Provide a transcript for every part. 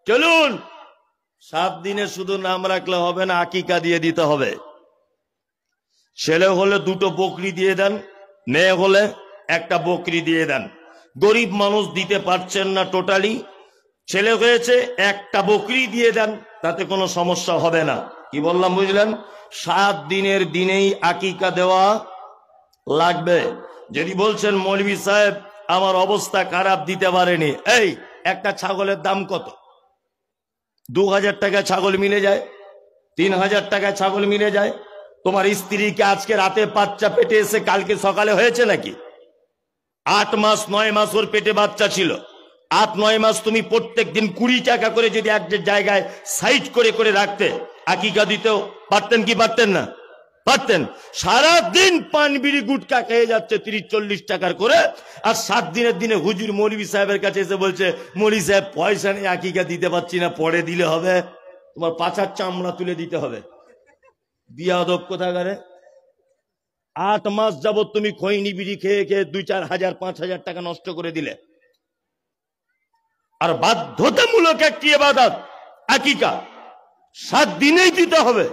চলুন, 7 দিনে শুধু নাম রাখলে হবে না, আকিকা দিয়ে দিতে হবে। ছেলে হলে 2টো বকরি দিয়ে দেন, মেয়ে হলে 1টা বকরি দিয়ে দেন। গরিব মানুষ দিতে পারছেন না টোটালি, ছেলে হয়েছে 1টা বকরি দিয়ে দেন, তাতে কোনো সমস্যা হবে না। কি বললাম বুঝলেন? 7 দিনের দিনেই আকিকা দেওয়া লাগবে। যদি বলছেন মৌলভী সাহেব আমার অবস্থা খারাপ, দিতে পারেনি, এই একটা ছাগলের দাম কত? 2000 টাকায় ছাগল মিলে যায়, 3000 টাকায় ছাগল মিলে যায়। তোমার স্ত্রীকে আজকে রাতে বাচ্চা পেটে এসে কালকে সকালে হয়েছে নাকি? 8 মাস 9 মাস ওর পেটে বাচ্চা ছিল। 8-9 মাস তুমি প্রত্যেক দিন 20 টাকা করে যদি এক জায়গায় সাইড করে করে রাখতে, আকিকা দিতেও পারতেন কি পারতেন না? পারতেন। সারাদিন পান বিড়ি গুটকা খেয়ে যাচ্ছে 30-40 টাকার করে, আর 7 দিনের দিনে হুজুর মৌলভী সাহেবের কাছে এসে বলছে মৌলভী সাহেব পয়সা নেই, আকিকা দিতে পারছি না, পরে দিলে হবে। তোমার পাছার চামড়া তুলে দিতে হবে। বিয়াদব কোথাকারে। 8 মাস যাবত তুমি খৈনি বিড়ি খেয়ে খেয়ে 2-4 হাজার 5 হাজার টাকা নষ্ট করে দিলে। আর বাধ্যতামূলক একটি ইবাদত আকিকা, 7 দিনেই দিতে হবে।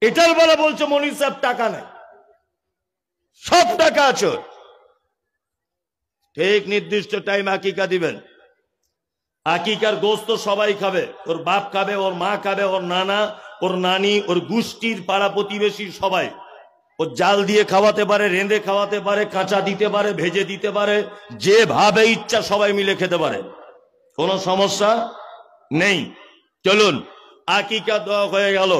এটার বেলা বলছে মৌলভী সাহেব টাকা নাই, সব টাকা আছে, ঠিক নির্দিষ্ট টাইম আকিকা দিবেন। আকিকার গোস্ত সবাই খাবে, ওর বাপ খাবে, ওর মা খাবে, ওর নানা, ওর নানি, ওর গোষ্ঠীর পাড়া প্রতিবেশীর সবাই। ও জাল দিয়ে খাওয়াতে পারে, রেঁধে খাওয়াতে পারে, কাঁচা দিতে পারে, ভেজে দিতে পারে, যেভাবে ইচ্ছা সবাই মিলে খেতে পারে, কোনো সমস্যা নেই। চলুন, আকিকা দেওয়া হয়ে গেল।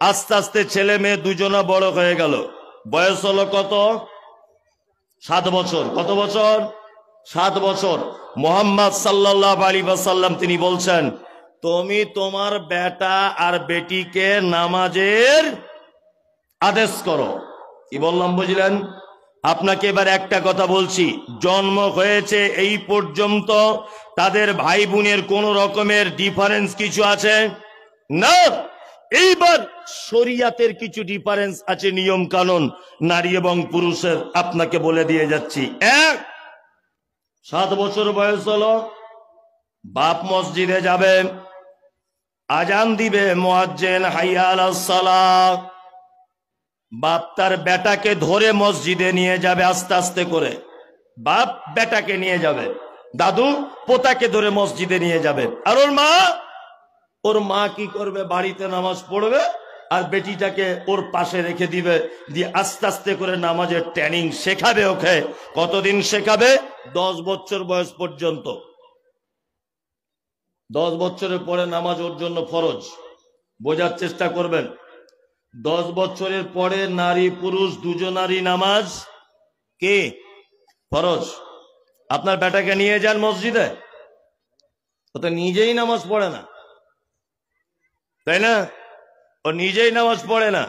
আস্তে আস্তে ছেলে মেয়ে দুজনা বড় হয়ে গেল। বয়স হলো কত? 7 বছর। কত বছর? 7 বছর। মুহাম্মদ সাল্লাল্লাহু আলাইহি ওয়াসাল্লাম তিনি বলছেন, তুমি তোমার বেটা আর বেটিকে নামাজের আদেশ করো। কি বললাম বুঝলেন? আপনাকে এবার একটা কথা বলছি, জন্ম হয়েছে এই পর্যন্ত তাদের ভাই বোনের কোন রকমের ডিফারেন্স কিছু আছে না। এইবার শরিয়াতের কিছু ডিফারেন্স আছে, নিয়ম কানুন নারী এবং পুরুষের, আপনাকে বলে দিয়ে যাচ্ছি। 7 বছর বয়স হলো, বাপ মসজিদে যাবে, আজান দিবে, মুয়াজ্জিন হাইয়া আলাস সালাহ, বাপ তার বেটাকে ধরে মসজিদে নিয়ে যাবে আস্তে আস্তে করে। বাপ বেটাকে নিয়ে যাবে, দাদু পোতাকে ধরে মসজিদে নিয়ে যাবে। আর ওর মা কি করবে? বাড়িতে নামাজ পড়বে আর বেটিটাকে ওর পাশে রেখে দিবে, দিয়ে আস্তে আস্তে করে নামাজের ট্রেনিং শেখাবে ওকে। কতদিন শেখাবে? 10 বছর বয়স পর্যন্ত। 10 বছরের পরে নামাজ ওর জন্য ফরজ। বোঝার চেষ্টা করবেন, 10 বছরের পরে নারী পুরুষ দুজনারই নামাজ কি ফরজ। আপনার বেটাকে নিয়ে যান মসজিদে, ও তো নিজেই নামাজ পড়ে না, তাই না? ও নিজেই নামাজ পড়ে না।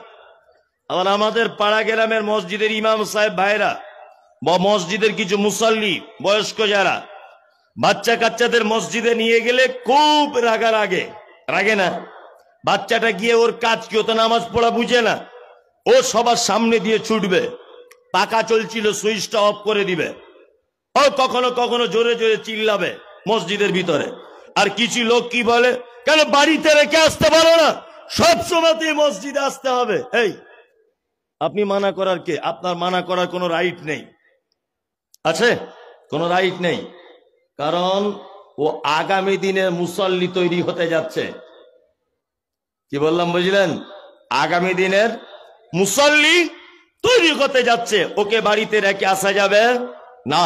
আবার আমাদের পাড়া গ্রামের মসজিদের ইমাম সাহেব ভাইরা বা মসজিদের কিছু মুসাল্লি বয়স্ক যারা বাচ্চা কাচ্চাদের মসজিদে নিয়ে গেলে খুব রাগে না? বাচ্চাটা গিয়ে ওর কাজ কি, ও তো নামাজ পড়া বুঝে না, ও সবার সামনে দিয়ে ছুটবে, পাখা চলছিল সুইচটা অফ করে দিবে, ও কখনো কখনো জোরে জোরে চিল্লাবে মসজিদের ভিতরে। আর কিছু লোক কি বলে, কেন বাড়িতে রেখে আসতে পারো না, সব সময়তেই মসজিদে আসতে হবে। এই আপনি মানা করার কে? আপনার মানা করার কোনো রাইট নেই, আছে? কোনো রাইট নেই, কারণ ও আগামী দিনে মুসল্লি তৈরি হতে যাচ্ছে। কি বললাম বুঝলেন? আগামী দিনের মুসল্লি তৈরি হতে যাচ্ছে, ওকে বাড়িতে রেখে আসা যাবে না।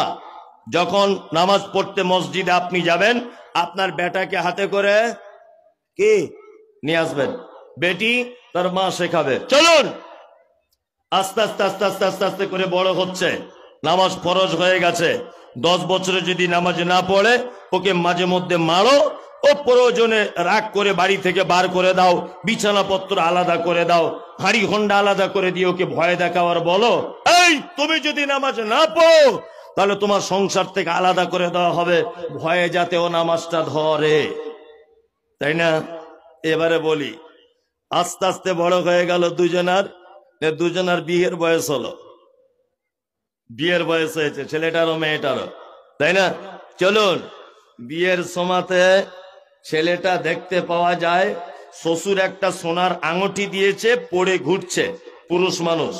যখন নামাজ পড়তে মসজিদে আপনি যাবেন, আপনার বেটাকে হাতে করে কি নিয়ে আসবেন, বেটি তার মা শেখাবে। চলুন, আস্তে আস্তে আস্তে আস্তে আস্তে আস্তে করে বড় হচ্ছে, নামাজ ফরজ হয়ে গেছে। 10 বছরে যদি নামাজ না পড়ে, ওকে মাঝে মধ্যে মারো, ও প্রয়োজনে রাগ করে বাড়ি থেকে বার করে দাও, বিছানাপত্র আলাদা করে দাও, হাঁড়ি হোন্ডা আলাদা করে দিয়ে ওকে ভয় দেখাওয়ার বলো, এই তুমি যদি নামাজ না পড়ো তাহলে তোমার সংসার থেকে আলাদা করে দেওয়া হবে, ভয়ে যাতে ও নামাজটা ধরে, তাই না? এবারে বলি, আস্তে আস্তে বড় হয়ে গেল দুজনার বিয়ের বয়স হলো, বিয়ের বয়স হয়েছে ছেলেটারও মেয়েটারও, তাই না? চলুন, বিয়ের সময়তে ছেলেটা দেখতে পাওয়া যায় শ্বশুর একটা সোনার আংটি দিয়েছে, পরে ঘুরছে, পুরুষ মানুষ।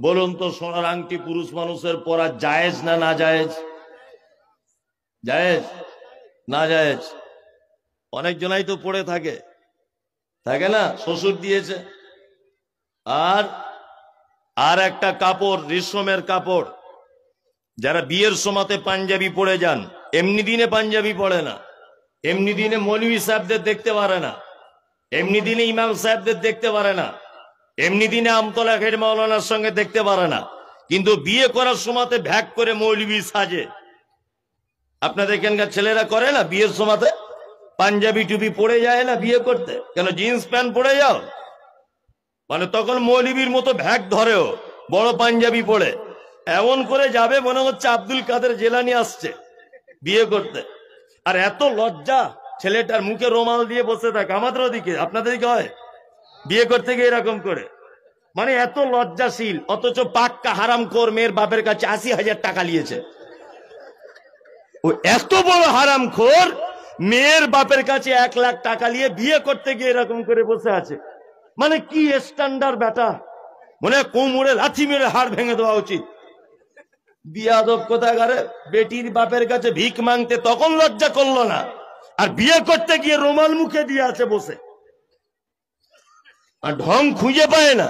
বলুন তো সোনার আংটি পুরুষ মানুষের পরা জায়েজ না না জায়েজ? জায়েজ না জায়েজ? অনেক জনাই তো পড়ে থাকে, থাকে না? শ্বশুর দিয়েছে। আর আর একটা কাপড়, রেশমের কাপড়, যারা বিয়ের সময়তে পাঞ্জাবি পরে যান, এমনি দিনে পাঞ্জাবি পরে না, এমনি দিনে মৌলভী সাহেবদের দেখতে পারে না, এমনি দিনে ইমাম সাহেবদের দেখতে পারে না, এমনি দিনে আমতলা হেড মাওলানার সঙ্গে দেখতে পারে না, কিন্তু বিয়ে করার সময়তে ভ্যাক করে মৌলভী সাজে। আপনাদের এখানকার ছেলেরা করে না বিয়ের সময়তে পাঞ্জাবি টুপি পরে যায় না বিয়ে করতে? কেন জিন্স প্যান্ট পরে যাও? মানে তখন মৌলভীর মতো ভ্যাক ধরেও বড় পাঞ্জাবি পরে এমন করে যাবে মনে হচ্ছে আব্দুল কাদের জেলানি আসছে বিয়ে করতে। আর এত লজ্জা, ছেলেটার মুখে রুমাল দিয়ে বসে থাকে। আমাদের ওদিকে, আপনাদের দিকে হয় বিয়ে করতে গিয়ে এরকম করে, মানে এত লজ্জাশীল, অথচ পাক্কা হারামখোর মেয়ের বাপের কাছে ৮০,০০০ টাকা নিয়েছে। ও এত বড় হারামখোর, মেয়ের বাপের কাছে ১,০০,০০০ টাকা নিয়ে বিয়ে করতে গিয়ে এরকম করে বসে আছে। মানে কি স্ট্যান্ডার্ড বেটা, মনে কোমরে লাথি মেরে হাড় ভেঙে দেওয়া উচিত। বিয়াদব কোথাকারে, বেটির বাপের কাছে ভিক মাংতে তখন লজ্জা করলো না, আর বিয়ে করতে গিয়ে রুমাল মুখে দিয়ে আছে বসে, আর ঢং খুঁজে পায় না।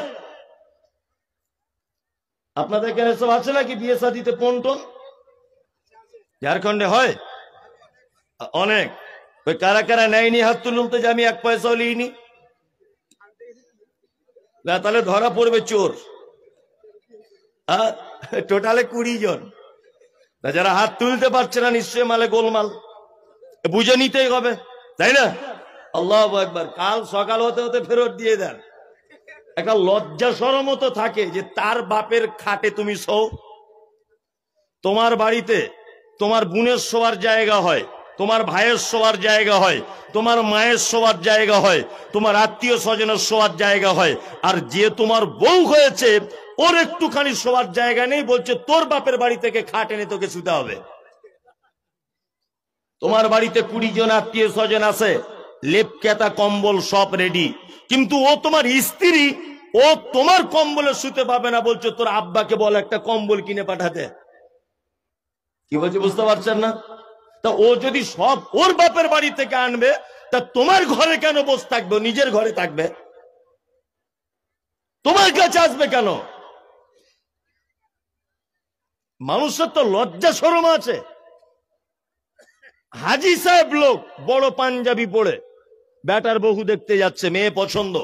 আপনাদের এখানে সব আছে নাকি বিয়ে শাদিতে পন্টন? ঝাড়খণ্ডে হয় অনেক। ওই কারা কারা নেয়নি হাত তুলুন তো, যে আমি ১ পয়সাও লিইনি। না তাহলে ধরা পড়বে চোর। টোটালে ২০ জন। যারা হাত তুলতে পারছে না নিশ্চয়ই মালে গোলমাল, বুঝে নিতেই হবে, তাই না? আল্লাহু আকবার। কাল সকাল হতে হতে ফেরত দিয়ে দেন। একটা লজ্জা শরম তো থাকে যে তার বাপের খাটে তুমি শো। তোমার বাড়িতে তোমার বোনের শোয়ার জায়গা হয়, তোমার ভাইয়ের শোয়ার জায়গা হয়, তোমার মায়ের শোয়ার জায়গা হয়, তোমার আত্মীয় স্বজনের শোয়ার জায়গা হয়, আর যে তোমার বউ হয়েছে ওর একটুখানি শোয়ার জায়গা নেই, বলছে তোর বাপের বাড়ি থেকে খাট এনে তোকে শুতে হবে। তোমার বাড়িতে ২০ জন আত্মীয় স্বজন আছে, লেপ কেতা কম্বল সব রেডি, কিন্তু ও তোমার স্ত্রী, ও তোমার কম্বলে শুতে পাবে না, বলছে তোর আব্বাকে বল একটা কম্বল কিনে পাঠাতে। কি বলছে বুঝতে পারছেন না? তা ও যদি সব ওর বাপের বাড়ি থেকে আনবে, তা তোমার ঘরে কেন বসে থাকবে? নিজের ঘরে থাকবে, তোমার কাছে আসবে কেন? মানুষের তো লজ্জা শরম আছে। হাজি সাহেব লোক বড় পাঞ্জাবি পরে বেটার বহু দেখতে যাচ্ছে, মেয়ে পছন্দ।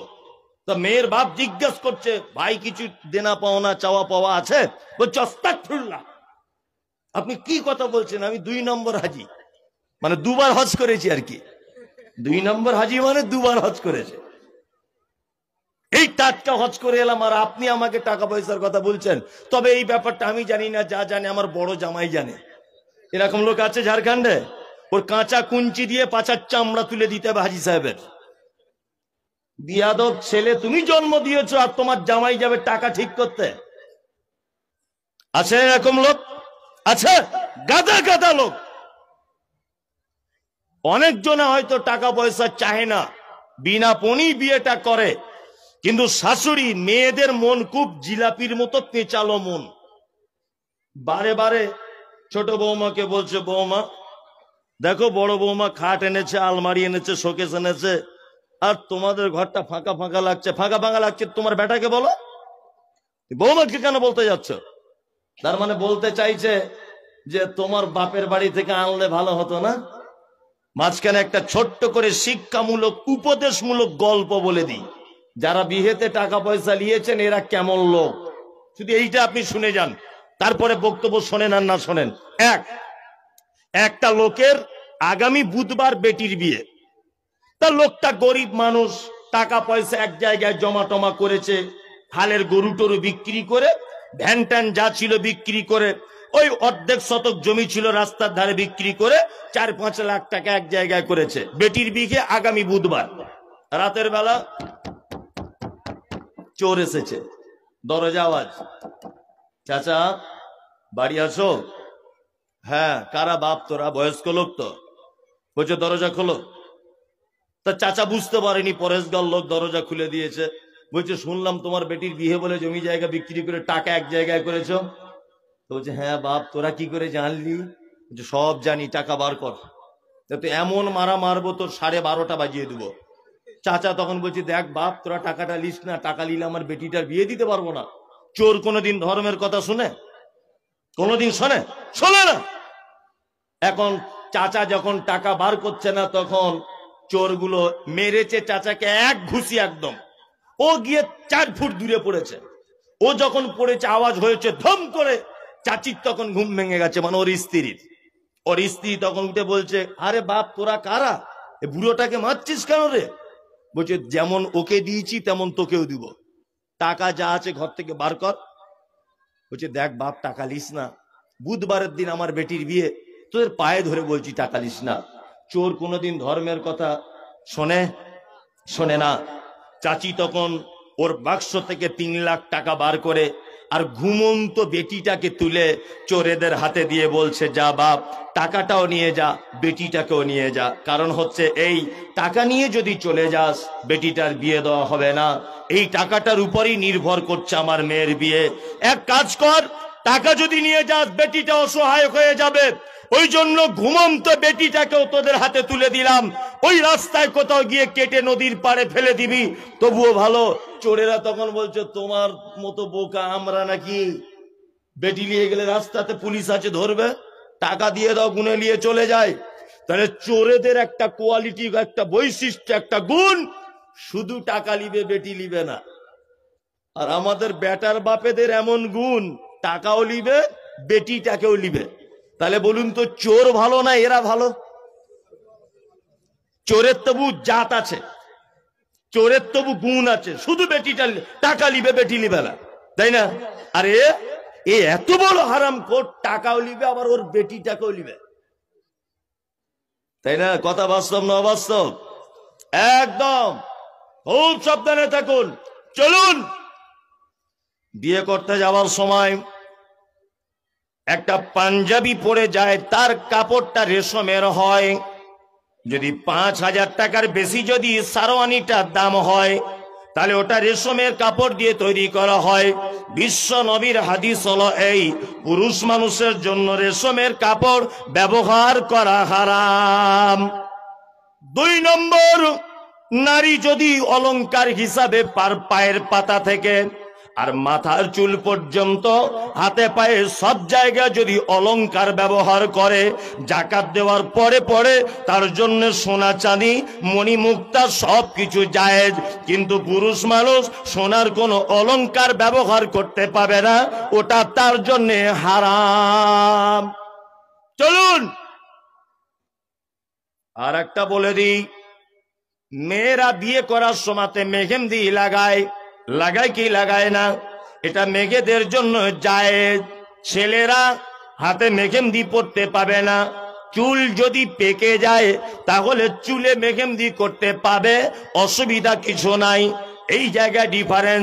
তা মেয়ের বাপ জিজ্ঞাসা করছে, ভাই কিছু দেনা পাওনা চাওয়া পাওয়া আছে? বলছে আস্তাগফিরুল্লাহ। আপনি কি কথা বলছেন? আমি ২ নম্বর হাজি, মানে ২বার হজ করেছি আর কি। ২ নম্বর হাজি মানে ২বার হজ করেছে। এই টাটকা হজ করে এলাম, আর আপনি আমাকে টাকা পয়সার কথা বলছেন? তবে এই ব্যাপারটা আমি জানি না, যা জানে আমার বড় জামাই জানে। এরকম লোক আছে ঝাড়খণ্ডে, ওর কাঁচা কুঞ্চি দিয়ে পাছার চামড়া তুলে দিতে হবে হাজি সাহেবের। বিয়াদব ছেলে, তুমি জন্ম দিয়েছো আর তোমার জামাই যাবে টাকা ঠিক করতে? আছে এরকম লোক? আছে, গাদা গাদা লোক। অনেক জনা হয়তো টাকা পয়সা চায় না, বিনা পণি বিয়েটা করে, কিন্তু শাশুড়ি মেয়েদের মন খুব জিলাপির মতো পেঁচালো মন। বারে বারে ছোট বৌমাকে বলছে, বৌমা দেখো বড় বৌমা খাট এনেছে, আলমারি এনেছে, শোকেস এনেছে, আর তোমাদের ঘরটা ফাঁকা ফাঁকা লাগছে। ফাঁকা ফাঁকা লাগছে, তোমার বেটাকে বলো। বৌমাকে কেন বলতে যাচ্ছ? তার মানে বলতে চাইছে যে তোমার বাপের বাড়ি থেকে আনলে ভালো হতো না? মাঝখানে একটা ছোট্ট করে শিক্ষামূলক উপদেশমূলক গল্প বলে দিই। যারা বিয়েতে টাকা পয়সা নিয়েছেন এরা কেমন লোক, শুধু এইটা আপনি শুনে যান, তারপরে বক্তব্য শোনেন আর না শোনেন। একটা লোকের আগামী বুধবার বেটির বিয়ে। তা লোকটা গরিব মানুষ, টাকা পয়সা এক জায়গায় জমা টমা করেছে, হালের গরু টরু বিক্রি করে, ভ্যান ট্যান যা ছিল বিক্রি করে, ওই অর্ধেক শতক জমি ছিল রাস্তার ধারে বিক্রি করে ৪-৫ লাখ টাকা এক জায়গায় করেছে। বেটির বিয়ে আগামী বুধবার। রাতের বেলা চোর এসেছে, দরজা আওয়াজ, চাচা বাড়ি আছো? হ্যাঁ। কারা বাপ তোরা? বয়স্ক লোক তো। বলছে দরজা খোলো। তা চাচা বুঝতে পারেনি, পরেশগার লোক দরজা খুলে দিয়েছে। বলছে শুনলাম তোমার বেটির বিয়ে বলে জমি জায়গা বিক্রি করে টাকা এক জায়গায় করেছো। তো বলছে হ্যাঁ বাপ, তোরা কি করে জানলি? বলছে সব জানি, টাকা বার কর। তো এমন মারা মারবো তোর 12:30 বাজিয়ে দেবো। চাচা তখন বলছে দেখ বাপ, তোরা টাকাটা লিস না, টাকা নিলে আমার বেটিটার বিয়ে দিতে পারবো না। চোর কোনোদিন ধর্মের কথা শুনে? কোনোদিন শোনে? শোনে না। এখন চাচা যখন টাকা বার করছে না, তখন চোরগুলো মেরেছে চাচাকে এক ঘুষি একদম। ও গিয়ে 4 ফুট দূরে পড়েছে। ও যখন পড়েছে আওয়াজ হয়েছে ধম করে, চাচির তখন ঘুম ভেঙে গেছে, মানে ওর স্ত্রীর। ওর স্ত্রী তখন উঠে বলছে আরে বাপ তোরা কারা, এ বুড়োটাকে মারছিস কেন রে? বলছে যেমন ওকে দিয়েছি তেমন তোকেও দিব, টাকা যা আছে ঘর থেকে বার কর। বলছে দেখ বাপ, টাকা লিস না, বুধবারের দিন আমার বেটির বিয়ে, তোদের পায়ে ধরে বলছি টাকা লিস না। চোর কোনোদিন ধর্মের কথা শোনে? শোনে না। চাচি তখন ওর বাক্স থেকে 3 লাখ টাকা বার করে আর ঘুমন্ত বেটিটাকে তুলে চোরেদের হাতে দিয়ে বলছে যা বাপ, টাকাটাও নিয়ে যা, বেটিটাকেও নিয়ে যা। কারণ হচ্ছে এই টাকা নিয়ে যদি চলে যাস বেটিটার বিয়ে দেওয়া হবে না, এই টাকাটার উপরই নির্ভর করছে আমার মেয়ের বিয়ে। এক কাজ কর, টাকা যদি নিয়ে যাস বেটিটা অসহায় হয়ে যাবে, ওই জন্য ঘুমন্ত বেটিটাকেও তোদের হাতে তুলে দিলাম। ওই রাস্তায় কোথাও গিয়ে কেটে নদীর পাড়ে ফেলে দিবি, তবুও ভালো। চোরেরা তখন বলছে তোমার মতো বোকা আমরা নাকি? বেটি নিয়ে গেলে রাস্তাতে পুলিশ আছে ধরবে, টাকা দিয়ে দাও, গুনে নিয়ে চলে যায়। তাহলে চোরেদের একটা কোয়ালিটি, একটা বৈশিষ্ট্য, একটা গুণ, শুধু টাকা লিবে বেটি লিবে না। আর আমাদের বেটার বাপেদের এমন গুণ, টাকাও লিবে বেটিটাকেও লিবে। তাহলে বলুন তো চোর ভালো না এরা ভালো? চোরের তবু জাত আছে, চোরের তবু গুণ আছে, শুধু বেটিটা টাকা লিবে বেটি লিবে না, তাই না? আরে এ এত বড় হারামখোর, টাকাও লিবে আবার ওর বেটিটাকেও লিবে, তাই না? কথা বাস্তব না অবাস্তব? একদম খুব সাবধানে থাকুন। চলুন, বিয়ে করতে যাওয়ার সময় একটা পাঞ্জাবি পরে যায়, তার কাপড়টা রেশমের হয়। যদি 5,000 টাকার বেশি যদি সারওয়ানিটার দাম হয়, তাহলে ওটা রেশমের কাপড় দিয়ে তৈরি করা হয়। বিশ্ব নবীর হাদিস হলো এই, পুরুষ মানুষের জন্য রেশমের কাপড় ব্যবহার করা হারাম। 2 নম্বর, নারী যদি অলংকার হিসাবে পায়ের পাতা থেকে আর মাথার চুল পর্যন্ত, হাতে পায়ে সব জায়গায় যদি অলংকার ব্যবহার করে, জাকাত দেওয়ার পরে পরে তার জন্য সোনা চাঁদি মণিমুক্তা সব কিছু জায়েজ। কিন্তু পুরুষ মানুষ সোনার কোনো অলংকার ব্যবহার করতে পাবে না, ওটা তার জন্য হারাম। চলুন আর একটা বলে দিই, মেয়েরা বিয়ে করার সময়তে মেহেন্দি লাগায় কি লাগায় না? এটা মেয়েদের জন্য জায়েজ। ছেলেরা হাতে মেহেন্দি পরতে পাবে না। চুল যদি পেকে যায় তাহলে চুলে মেহেন্দি করতে পাবে, অসুবিধা কিছু নাই। এই জায়গায় ডিফারেন্স।